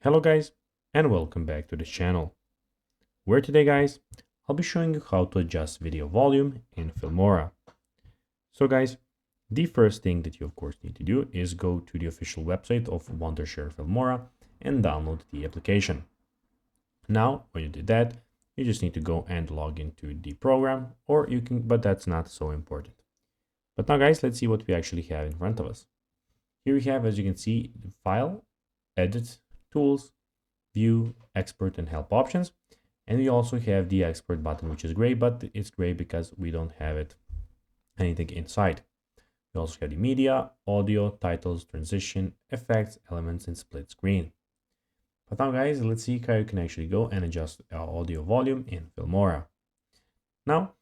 Hello guys, and welcome back to the channel, where today guys, I'll be showing you how to adjust video volume in Filmora. So guys, the first thing that you of course need to do is go to the official website of Wondershare Filmora and download the application. Now, when you did that, you just need to go and log into the program, or you can, but that's not so important. But now guys, let's see what we actually have in front of us. Here we have, as you can see, the file, edit, tools, view, export, and help options. And we also have the export button, which is gray, but it's gray because we don't have anything inside. We also have the media, audio, titles, transition, effects, elements, and split screen. But now guys, let's see how you can actually go and adjust our audio volume in Filmora. Now,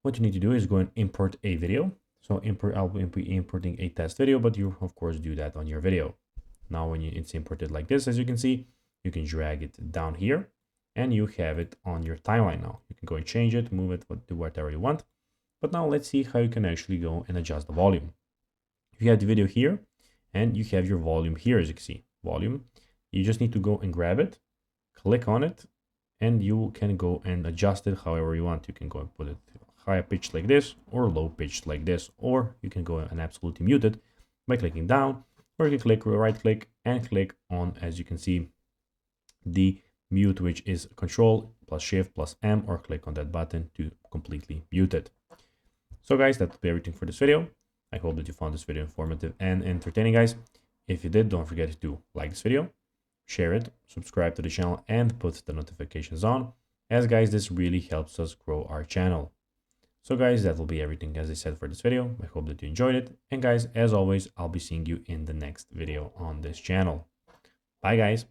what you need to do is go and import a video. So I'll be importing a test video, but you of course do that on your video. Now when it's imported like this, as you can see, you can drag it down here and you have it on your timeline now. You can go and change it, move it, do whatever you want. But now let's see how you can actually go and adjust the volume. You have the video here and you have your volume here, as you can see. Volume, you just need to go and grab it, click on it, and you can go and adjust it however you want. You can go and put it high pitched like this or low pitched like this, or you can go and absolutely mute it by clicking down, or you can click right click and click on, as you can see, the mute, which is Control plus Shift plus M, or click on that button to completely mute it. So guys, that will be everything for this video. I hope that you found this video informative and entertaining, guys. If you did, don't forget to like this video, share it, subscribe to the channel, and put the notifications on, as guys, this really helps us grow our channel. So guys, that will be everything, as I said, for this video. I hope that you enjoyed it. And guys, as always, I'll be seeing you in the next video on this channel. Bye guys.